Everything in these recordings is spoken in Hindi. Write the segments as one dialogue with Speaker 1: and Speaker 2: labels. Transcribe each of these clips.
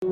Speaker 1: God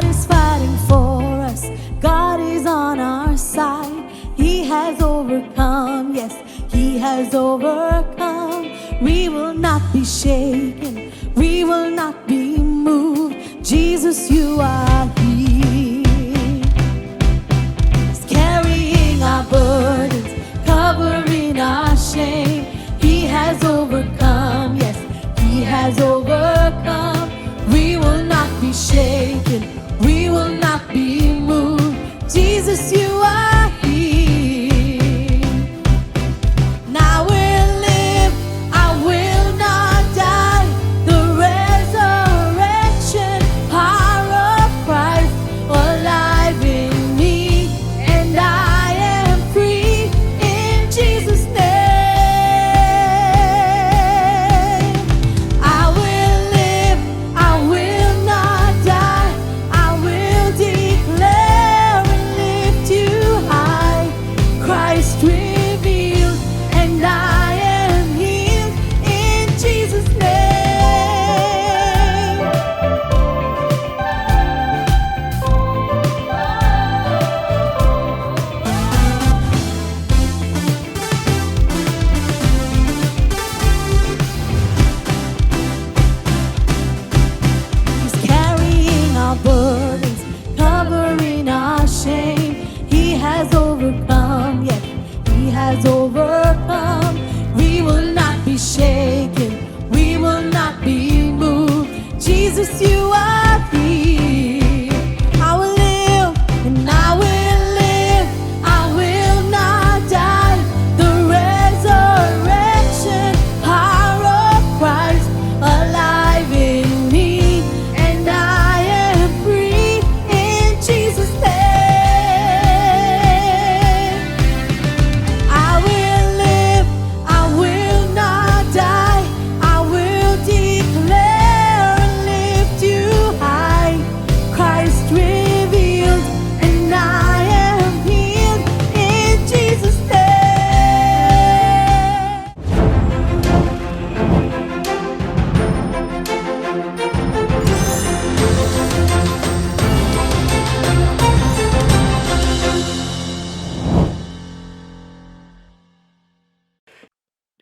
Speaker 1: is fighting for us. God is on our side. He has overcome. Yes, He has overcome. We will not be shaken. We will not be moved. Jesus, you are here. He's carrying our burdens, covering our shame. He has overcome. Yes, He has overcome. We will not be shaken. We will not be moved. Jesus, you are here. Now we'll live. I will not die. The resurrection power of Christ alive in me, and I am free in Jesus' name. I will live. I will not die. I will declare and lift you high. Christ revealed, and I am healed in Jesus' name. He's carrying our burdens, covering our shame. He has overcome. Yes, He has overcome. We will not be shaken. We will not be moved. Jesus, you are here. I will live, and I will live. I will not die. The resurrection power of Christ alive in me, and I am free in Jesus' name. I will live. I will not die. I will declare and lift you high. Christ revealed, and I am healed in Jesus' name.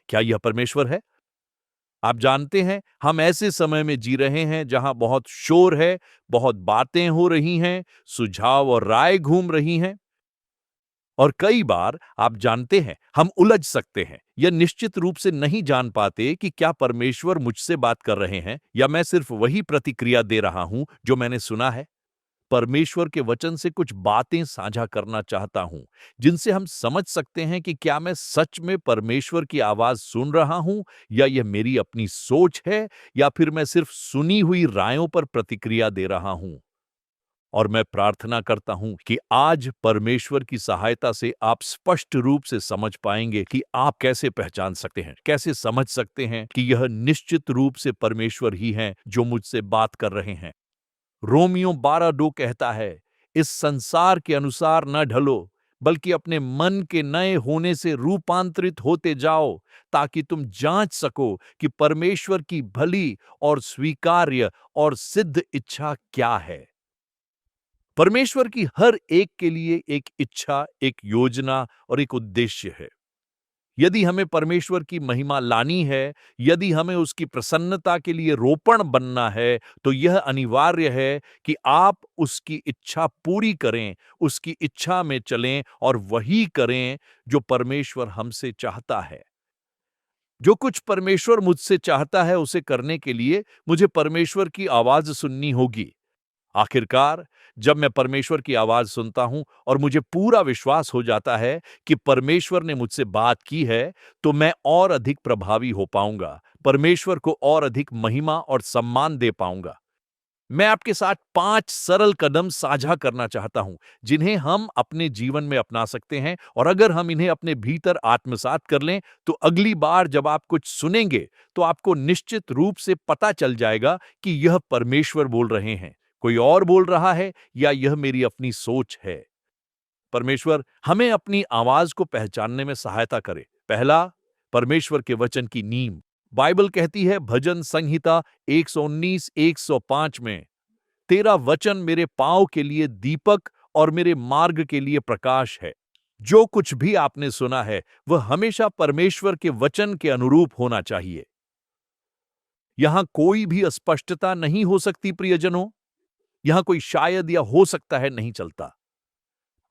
Speaker 2: क्या यह परमेश्वर है? आप जानते हैं, हम ऐसे समय में जी रहे हैं जहां बहुत शोर है, बहुत बातें हो रही हैं, सुझाव और राय घूम रही हैं। और कई बार आप जानते हैं, हम उलझ सकते हैं या निश्चित रूप से नहीं जान पाते कि क्या परमेश्वर मुझसे बात कर रहे हैं या मैं सिर्फ वही प्रतिक्रिया दे रहा हूं जो मैंने सुना है। परमेश्वर के वचन से कुछ बातें साझा करना चाहता हूं, जिनसे हम समझ सकते हैं कि क्या मैं सच में परमेश्वर की आवाज सुन रहा हूं या यह मेरी अपनी सोच है या फिर मैं सिर्फ सुनी हुई रायों पर प्रतिक्रिया दे रहा हूं। और मैं प्रार्थना करता हूं कि आज परमेश्वर की सहायता से आप स्पष्ट रूप से समझ पाएंगे कि आप कैसे पहचान सकते हैं, कैसे समझ सकते हैं कि यह निश्चित रूप से परमेश्वर ही हैं जो मुझसे बात कर रहे हैं। रोमियो 12:2 कहता है, इस संसार के अनुसार न ढलो, बल्कि अपने मन के नए होने से रूपांतरित होते जाओ, ताकि तुम जांच सको कि परमेश्वर की भली और स्वीकार्य और सिद्ध इच्छा क्या है। परमेश्वर की हर एक के लिए एक इच्छा, एक योजना और एक उद्देश्य है। यदि हमें परमेश्वर की महिमा लानी है, यदि हमें उसकी प्रसन्नता के लिए रोपण बनना है, तो यह अनिवार्य है कि आप उसकी इच्छा पूरी करें, उसकी इच्छा में चलें और वही करें जो परमेश्वर हमसे चाहता है। जो कुछ परमेश्वर मुझसे चाहता है उसे करने के लिए मुझे परमेश्वर की आवाज सुननी होगी। आखिरकार जब मैं परमेश्वर की आवाज सुनता हूं और मुझे पूरा विश्वास हो जाता है कि परमेश्वर ने मुझसे बात की है, तो मैं और अधिक प्रभावी हो पाऊंगा, परमेश्वर को और अधिक महिमा और सम्मान दे पाऊंगा। मैं आपके साथ 5 सरल कदम साझा करना चाहता हूं, जिन्हें हम अपने जीवन में अपना सकते हैं, और अगर हम इन्हें अपने भीतर आत्मसात कर लें, तो अगली बार जब आप कुछ सुनेंगे, तो आपको निश्चित रूप से पता चल जाएगा कि यह परमेश्वर बोल रहे हैं, कोई और बोल रहा है, या यह मेरी अपनी सोच है। परमेश्वर हमें अपनी आवाज को पहचानने में सहायता करे। पहला, परमेश्वर के वचन की नींव। बाइबल कहती है भजन संहिता 119 105 में, तेरा वचन मेरे पांव के लिए दीपक और मेरे मार्ग के लिए प्रकाश है। जो कुछ भी आपने सुना है वह हमेशा परमेश्वर के वचन के अनुरूप होना चाहिए। यहां कोई भी अस्पष्टता नहीं हो सकती प्रियजनों, यहां कोई शायद या हो सकता है नहीं चलता।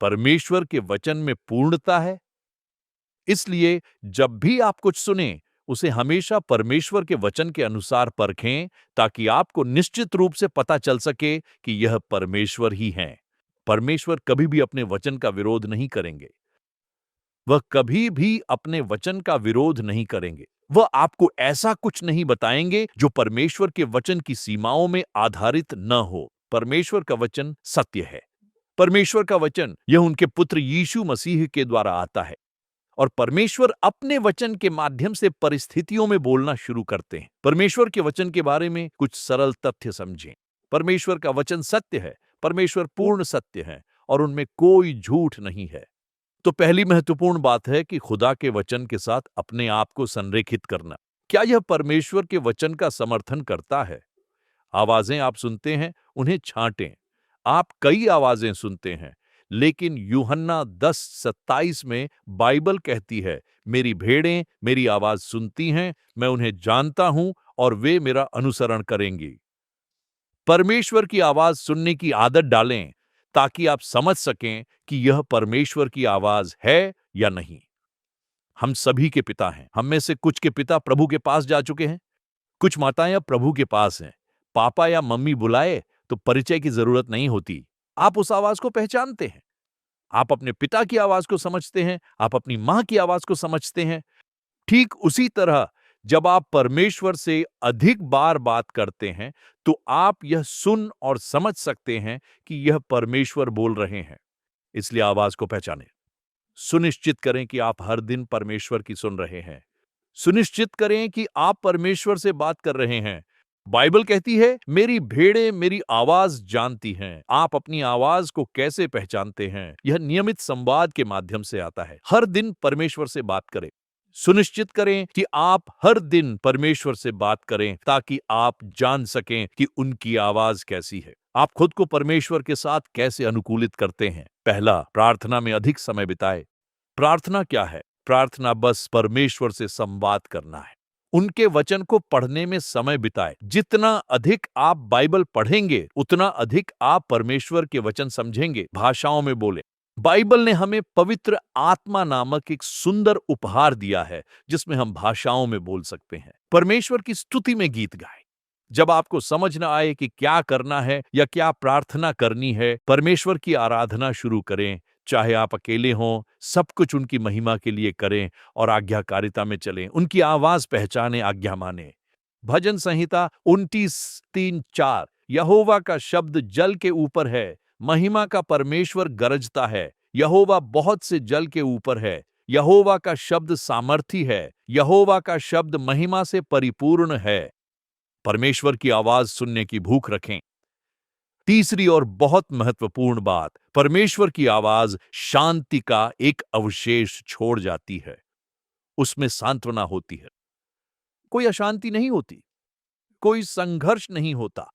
Speaker 2: परमेश्वर के वचन में पूर्णता है। इसलिए जब भी आप कुछ सुने, उसे हमेशा परमेश्वर के वचन के अनुसार परखें, ताकि आपको निश्चित रूप से पता चल सके कि यह परमेश्वर ही हैं। परमेश्वर कभी भी अपने वचन का विरोध नहीं करेंगे। वह कभी भी अपने वचन का विरोध नहीं करेंगे। वह आपको ऐसा कुछ नहीं बताएंगे जो परमेश्वर के वचन की सीमाओं में आधारित न हो। परमेश्वर का वचन सत्य है। परमेश्वर का वचन यह उनके पुत्र यीशु मसीह के द्वारा आता है, और परमेश्वर अपने वचन के माध्यम से परिस्थितियों में बोलना शुरू करते हैं। परमेश्वर के वचन के बारे में कुछ सरल तथ्य समझें। परमेश्वर का वचन सत्य है, परमेश्वर पूर्ण सत्य है और उनमें कोई झूठ नहीं है। तो पहली महत्वपूर्ण बात है कि खुदा के वचन के साथ अपने आप को संरेखित करना। क्या यह परमेश्वर के वचन का समर्थन करता है? आवाजें आप सुनते हैं, उन्हें छांटें। आप कई आवाजें सुनते हैं, लेकिन यूहन्ना 10:27 में बाइबल कहती है, मेरी भेड़ें मेरी आवाज सुनती हैं, मैं उन्हें जानता हूं और वे मेरा अनुसरण करेंगी। परमेश्वर की आवाज सुनने की आदत डालें, ताकि आप समझ सकें कि यह परमेश्वर की आवाज है या नहीं। हम सभी के पिता हैं। हम में से कुछ के पिता प्रभु के पास जा चुके हैं, कुछ माताएं अब प्रभु के पास हैं। पापा या मम्मी बुलाए तो परिचय की जरूरत नहीं होती। आप उस आवाज को पहचानते हैं। आप अपने पिता की आवाज को समझते हैं, आप अपनी मां की आवाज को समझते हैं। ठीक उसी तरह जब आप परमेश्वर से अधिक बार बात करते हैं, तो आप यह सुन और समझ सकते हैं कि यह परमेश्वर बोल रहे हैं। इसलिए आवाज को पहचानें। सुनिश्चित करें कि आप हर दिन परमेश्वर की सुन रहे हैं। सुनिश्चित करें कि आप परमेश्वर से बात कर रहे हैं। बाइबल कहती है, मेरी भेड़ें मेरी आवाज जानती हैं। आप अपनी आवाज को कैसे पहचानते हैं? यह नियमित संवाद के माध्यम से आता है। हर दिन परमेश्वर से बात करें। सुनिश्चित करें कि आप हर दिन परमेश्वर से बात करें, ताकि आप जान सकें कि उनकी आवाज कैसी है। आप खुद को परमेश्वर के साथ कैसे अनुकूलित करते हैं? पहला, प्रार्थना में अधिक समय बिताएं। प्रार्थना क्या है? प्रार्थना बस परमेश्वर से संवाद करना है। उनके वचन को पढ़ने में समय बिताएं। जितना अधिक आप बाइबल पढ़ेंगे, उतना अधिक आप परमेश्वर के वचन समझेंगे। भाषाओं में बोलें। बाइबल ने हमें पवित्र आत्मा नामक एक सुंदर उपहार दिया है, जिसमें हम भाषाओं में बोल सकते हैं। परमेश्वर की स्तुति में गीत गाएं। जब आपको समझ न आए कि क्या करना है या क्या प्रार्थना करनी है, परमेश्वर की आराधना शुरू करें। चाहे आप अकेले हों, सब कुछ उनकी महिमा के लिए करें और आज्ञाकारिता में चलें। उनकी आवाज पहचानें, आज्ञा मानें। भजन संहिता 29:3-4, यहोवा का शब्द जल के ऊपर है, महिमा का परमेश्वर गरजता है। यहोवा बहुत से जल के ऊपर है। यहोवा का शब्द सामर्थी है। यहोवा का शब्द महिमा से परिपूर्ण है। परमेश्वर की आवाज सुनने की भूख रखें। तीसरी और बहुत महत्वपूर्ण बात, परमेश्वर की आवाज शांति का एक अवशेष छोड़ जाती है। उसमें सांत्वना होती है। कोई अशांति नहीं होती, कोई संघर्ष नहीं होता।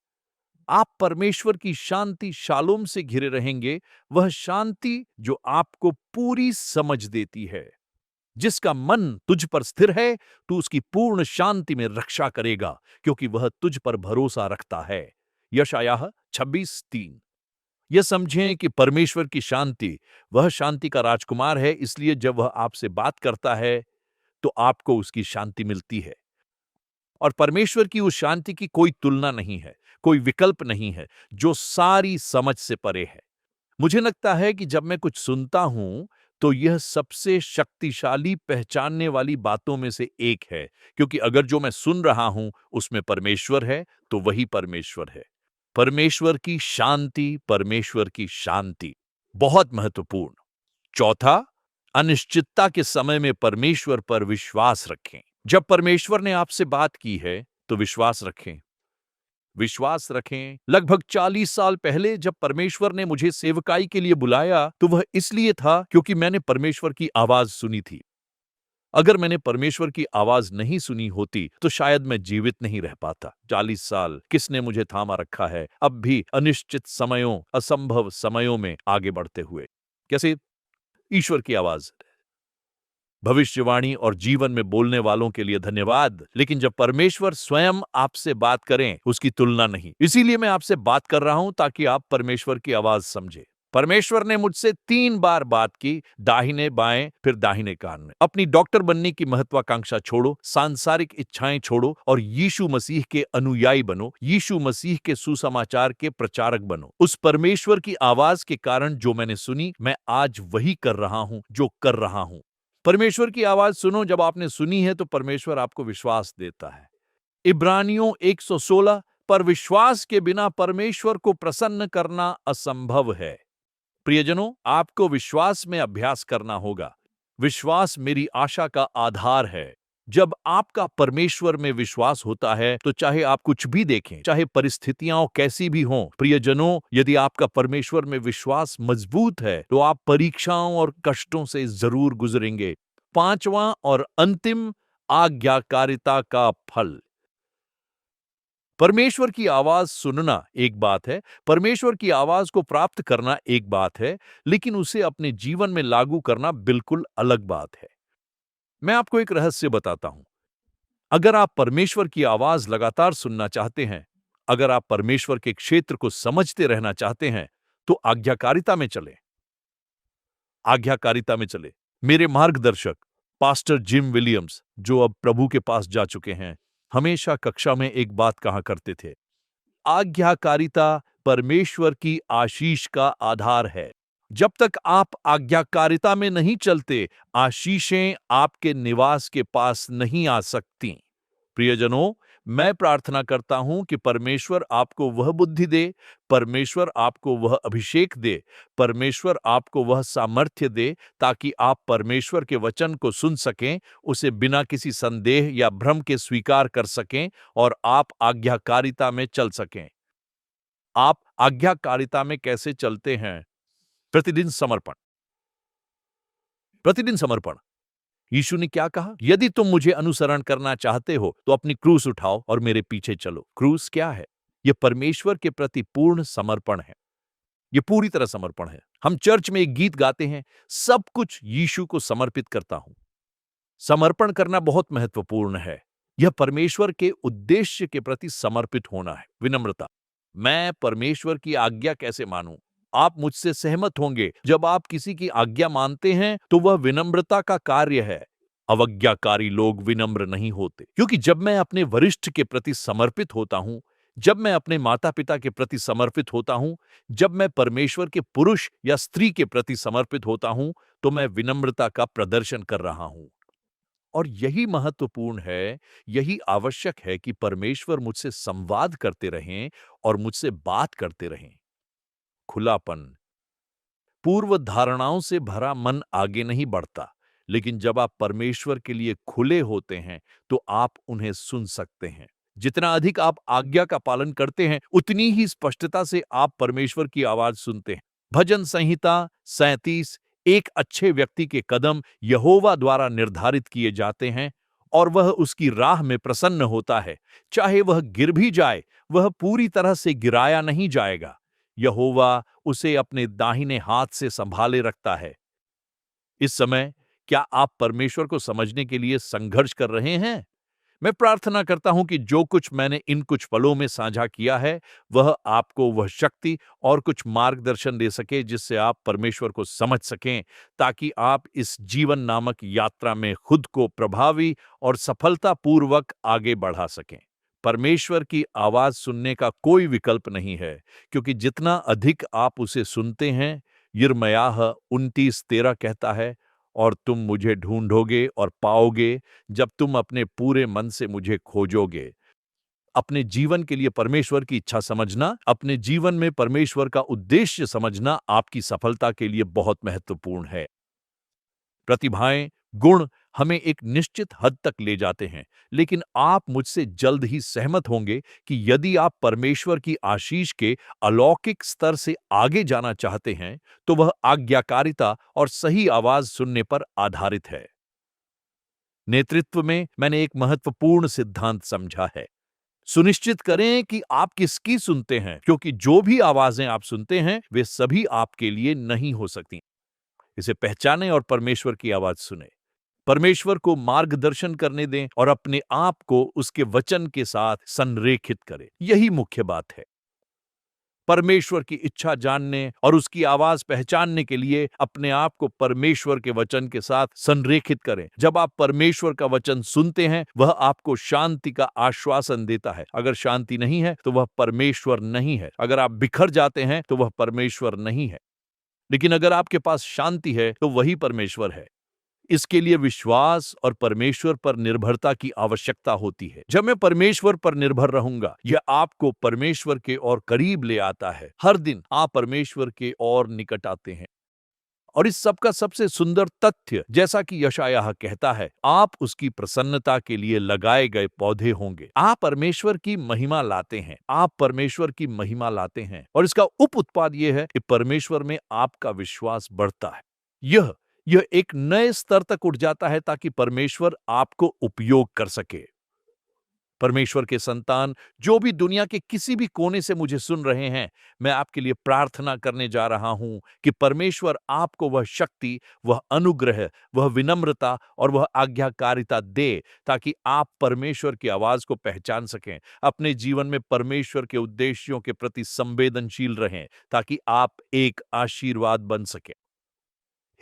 Speaker 2: आप परमेश्वर की शांति शालोम से घिरे रहेंगे, वह शांति जो आपको पूरी समझ देती है। जिसका मन तुझ पर स्थिर है, तू उसकी पूर्ण शांति में रक्षा करेगा, क्योंकि वह तुझ पर भरोसा रखता है। यशायाह 26:3। यह समझें कि परमेश्वर की शांति, वह शांति का राजकुमार है, इसलिए जब वह आपसे बात करता है, तो आपको उसकी शांति मिलती है। और परमेश्वर की उस शांति की कोई तुलना नहीं है, कोई विकल्प नहीं है, जो सारी समझ से परे है। मुझे लगता है कि जब मैं कुछ सुनता हूं, तो यह सबसे शक्तिशाली पहचानने वाली बातों में से एक है, क्योंकि अगर जो मैं सुन रहा हूं उसमें परमेश्वर है, तो वही परमेश्वर है। परमेश्वर की शांति, परमेश्वर की शांति बहुत महत्वपूर्ण। चौथा, अनिश्चितता के समय में परमेश्वर पर विश्वास रखें। जब परमेश्वर ने आपसे बात की है, तो विश्वास रखें। विश्वास रखें। लगभग 40 साल पहले जब परमेश्वर ने मुझे सेवकाई के लिए बुलाया, तो वह इसलिए था क्योंकि मैंने परमेश्वर की आवाज सुनी थी। अगर मैंने परमेश्वर की आवाज नहीं सुनी होती, तो शायद मैं जीवित नहीं रह पाता। 40 साल किसने मुझे थामा रखा है, अब भी अनिश्चित समयों, असंभव समयों में आगे बढ़ते हुए। कैसे? ईश्वर की आवाज, भविष्यवाणी और जीवन में बोलने वालों के लिए धन्यवाद, लेकिन जब परमेश्वर स्वयं आपसे बात करें, उसकी तुलना नहीं। इसीलिए मैं आपसे बात कर रहा हूं, ताकि आप परमेश्वर की आवाज समझें। परमेश्वर ने मुझसे 3 बार बात की, दाहिने बाएं फिर दाहिने कान में। अपनी डॉक्टर बनने की महत्वाकांक्षा छोड़ो, सांसारिक इच्छाएं छोड़ो और यीशु मसीह के अनुयायी बनो। यीशु मसीह के सुसमाचार के प्रचारक बनो। उस परमेश्वर की आवाज के कारण जो मैंने सुनी, मैं आज वही कर रहा हूं जो कर रहा हूं। परमेश्वर की आवाज सुनो। जब आपने सुनी है, तो परमेश्वर आपको विश्वास देता है। इब्रानियों 1:16, पर विश्वास के बिना परमेश्वर को प्रसन्न करना असंभव है। प्रियजनों, आपको विश्वास में अभ्यास करना होगा। विश्वास मेरी आशा का आधार है। जब आपका परमेश्वर में विश्वास होता है, तो चाहे आप कुछ भी देखें, चाहे परिस्थितियां कैसी भी हों, प्रियजनों, यदि आपका परमेश्वर में विश्वास मजबूत है, तो आप परीक्षाओं और कष्टों से जरूर गुजरेंगे। 5वां और अंतिम, आज्ञाकारिता का फल। परमेश्वर की आवाज सुनना एक बात है, परमेश्वर की आवाज को प्राप्त करना एक बात है, लेकिन उसे अपने जीवन में लागू करना बिल्कुल अलग बात है। मैं आपको एक रहस्य बताता हूं। अगर आप परमेश्वर की आवाज लगातार सुनना चाहते हैं, अगर आप परमेश्वर के क्षेत्र को समझते रहना चाहते हैं, तो आज्ञाकारिता में चलें। आज्ञाकारिता में चले। मेरे मार्गदर्शक पास्टर जिम विलियम्स, जो अब प्रभु के पास जा चुके हैं, हमेशा कक्षा में एक बात कहा करते थे, आज्ञाकारिता परमेश्वर की आशीष का आधार है। जब तक आप आज्ञाकारिता में नहीं चलते, आशीषें आपके निवास के पास नहीं आ सकती। प्रियजनों, मैं प्रार्थना करता हूं कि परमेश्वर आपको वह बुद्धि दे, परमेश्वर आपको वह अभिषेक दे, परमेश्वर आपको वह सामर्थ्य दे, ताकि आप परमेश्वर के वचन को सुन सकें, उसे बिना किसी संदेह या भ्रम के स्वीकार कर सकें और आप आज्ञाकारिता में चल सकें। आप आज्ञाकारिता में कैसे चलते हैं? प्रतिदिन समर्पण। प्रतिदिन समर्पण। यीशु ने क्या कहा? यदि तुम मुझे अनुसरण करना चाहते हो, तो अपनी क्रूस उठाओ और मेरे पीछे चलो। क्रूस क्या है? यह परमेश्वर के प्रति पूर्ण समर्पण है। यह पूरी तरह समर्पण है। हम चर्च में एक गीत गाते हैं, सब कुछ यीशु को समर्पित करता हूं। समर्पण करना बहुत महत्वपूर्ण है। यह परमेश्वर के उद्देश्य के प्रति समर्पित होना है। विनम्रता। मैं परमेश्वर की आज्ञा कैसे मानूं? आप मुझसे सहमत होंगे, जब आप किसी की आज्ञा मानते हैं, तो वह विनम्रता का कार्य है। अवज्ञाकारी लोग विनम्र नहीं होते, क्योंकि जब मैं अपने वरिष्ठ के प्रति समर्पित होता हूं, जब मैं अपने माता पिता के प्रति समर्पित होता हूं, जब मैं परमेश्वर के पुरुष या स्त्री के प्रति समर्पित होता हूं, तो मैं विनम्रता का प्रदर्शन कर रहा हूं। और यही महत्वपूर्ण है, यही आवश्यक है कि परमेश्वर मुझसे संवाद करते रहें और मुझसे बात करते रहें। खुलापन। पूर्व धारणाओं से भरा मन आगे नहीं बढ़ता, लेकिन जब आप परमेश्वर के लिए खुले होते हैं, तो आप उन्हें सुन सकते हैं। जितना अधिक आप आज्ञा का पालन करते हैं, उतनी ही स्पष्टता से आप परमेश्वर की आवाज सुनते हैं। भजन संहिता 37, एक अच्छे व्यक्ति के कदम यहोवा द्वारा निर्धारित किए जाते हैं और वह उसकी राह में प्रसन्न होता है। चाहे वह गिर भी जाए, वह पूरी तरह से गिराया नहीं जाएगा। यहोवा उसे अपने दाहिने हाथ से संभाले रखता है। इस समय क्या आप परमेश्वर को समझने के लिए संघर्ष कर रहे हैं? मैं प्रार्थना करता हूं कि जो कुछ मैंने इन कुछ पलों में साझा किया है, वह आपको वह शक्ति और कुछ मार्गदर्शन दे सके जिससे आप परमेश्वर को समझ सकें, ताकि आप इस जीवन नामक यात्रा में खुद को प्रभावी और सफलतापूर्वक आगे बढ़ा सकें। परमेश्वर की आवाज सुनने का कोई विकल्प नहीं है, क्योंकि जितना अधिक आप उसे सुनते हैं, यिर्मयाह 29:13 कहता है, और तुम मुझे ढूंढोगे और पाओगे जब तुम अपने पूरे मन से मुझे खोजोगे। अपने जीवन के लिए परमेश्वर की इच्छा समझना, अपने जीवन में परमेश्वर का उद्देश्य समझना आपकी सफलता के लिए बहुत महत्वपूर्ण है। प्रतिभाएं, गुण हमें एक निश्चित हद तक ले जाते हैं, लेकिन आप मुझसे जल्द ही सहमत होंगे कि यदि आप परमेश्वर की आशीष के अलौकिक स्तर से आगे जाना चाहते हैं, तो वह आज्ञाकारिता और सही आवाज सुनने पर आधारित है। नेतृत्व में मैंने एक महत्वपूर्ण सिद्धांत समझा है। सुनिश्चित करें कि आप किसकी सुनते हैं, क्योंकि जो भी आवाजें आप सुनते हैं, वे सभी आपके लिए नहीं हो सकती। इसे पहचानें और परमेश्वर की आवाज सुने। परमेश्वर को मार्गदर्शन करने दें और अपने आप को उसके वचन के साथ संरेखित करें। यही मुख्य बात है। परमेश्वर की इच्छा जानने और उसकी आवाज पहचानने के लिए अपने आप को परमेश्वर के वचन के साथ संरेखित करें। जब आप परमेश्वर का वचन सुनते हैं, वह आपको शांति का आश्वासन देता है। अगर शांति नहीं है, तो वह परमेश्वर नहीं है। अगर आप बिखर जाते हैं, तो वह परमेश्वर नहीं है। लेकिन अगर आपके पास शांति है, तो वही परमेश्वर है। इसके लिए विश्वास और परमेश्वर पर निर्भरता की आवश्यकता होती है। जब मैं परमेश्वर पर निर्भर रहूंगा, यह आपको परमेश्वर के और करीब ले आता है। हर दिन आप परमेश्वर के और निकट आते हैं। और इस सब का सबसे सुंदर तथ्य, जैसा कि यशायाह कहता है, आप उसकी प्रसन्नता के लिए लगाए गए पौधे होंगे। आप परमेश्वर की महिमा लाते हैं। आप परमेश्वर की महिमा लाते हैं। और इसका उप उत्पाद यह है कि परमेश्वर में आपका विश्वास बढ़ता है। यह एक नए स्तर तक उठ जाता है, ताकि परमेश्वर आपको उपयोग कर सके। परमेश्वर के संतान, जो भी दुनिया के किसी भी कोने से मुझे सुन रहे हैं, मैं आपके लिए प्रार्थना करने जा रहा हूं कि परमेश्वर आपको वह शक्ति, वह अनुग्रह, वह विनम्रता और वह आज्ञाकारिता दे, ताकि आप परमेश्वर की आवाज को पहचान सकें, अपने जीवन में परमेश्वर के उद्देश्यों के प्रति संवेदनशील रहें, ताकि आप एक आशीर्वाद बन सकें।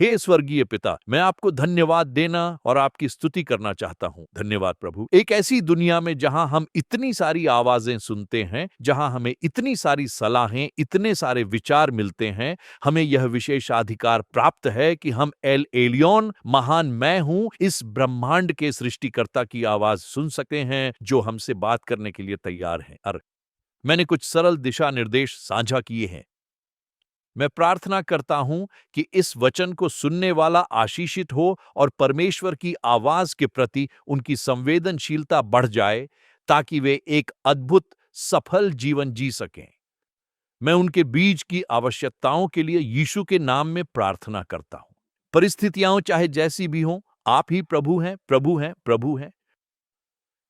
Speaker 2: हे स्वर्गीय पिता, मैं आपको धन्यवाद देना और आपकी स्तुति करना चाहता हूं। धन्यवाद प्रभु। एक ऐसी दुनिया में जहां हम इतनी सारी आवाजें सुनते हैं, जहां हमें इतनी सारी सलाहें, इतने सारे विचार मिलते हैं, हमें यह विशेषाधिकार प्राप्त है कि हम एल एलियोन, महान मैं हूं, इस ब्रह्मांड के सृष्टिकर्ता की आवाज सुन सकते हैं, जो हमसे बात करने के लिए तैयार हैं। मैंने कुछ सरल दिशा निर्देश साझा किए हैं। मैं प्रार्थना करता हूं कि इस वचन को सुनने वाला आशीषित हो और परमेश्वर की आवाज के प्रति उनकी संवेदनशीलता बढ़ जाए, ताकि वे एक अद्भुत सफल जीवन जी सकें। मैं उनके बीज की आवश्यकताओं के लिए यीशु के नाम में प्रार्थना करता हूं। परिस्थितियां चाहे जैसी भी हों, आप ही प्रभु हैं, प्रभु हैं, प्रभु हैं।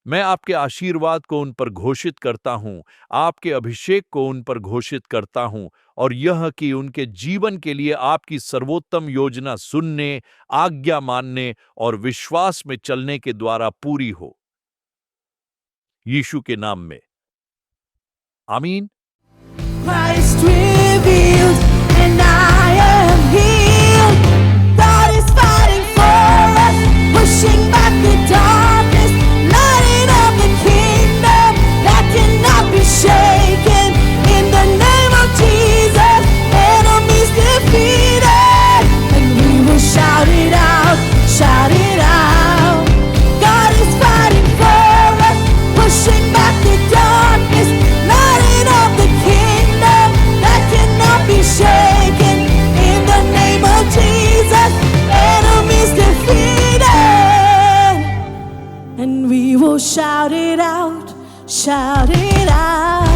Speaker 2: मैं आपके आशीर्वाद को उन पर घोषित करता हूं, आपके अभिषेक को उन पर घोषित करता हूं, और यह कि उनके जीवन के लिए आपकी सर्वोत्तम योजना सुनने, आज्ञा मानने और विश्वास में चलने के द्वारा पूरी हो। यीशु के नाम में आमीन।
Speaker 1: Christ revealed, and I am healed. God is fighting for us, pushing back the darkness, lighting up the kingdom that cannot be shaken. In the name of Jesus, enemies defeated, and we will shout it out, shout it out. God is fighting for us, pushing back the darkness, lighting up the kingdom that cannot be shaken. In the name of Jesus, enemies defeated, and we will shout it out, shout it out.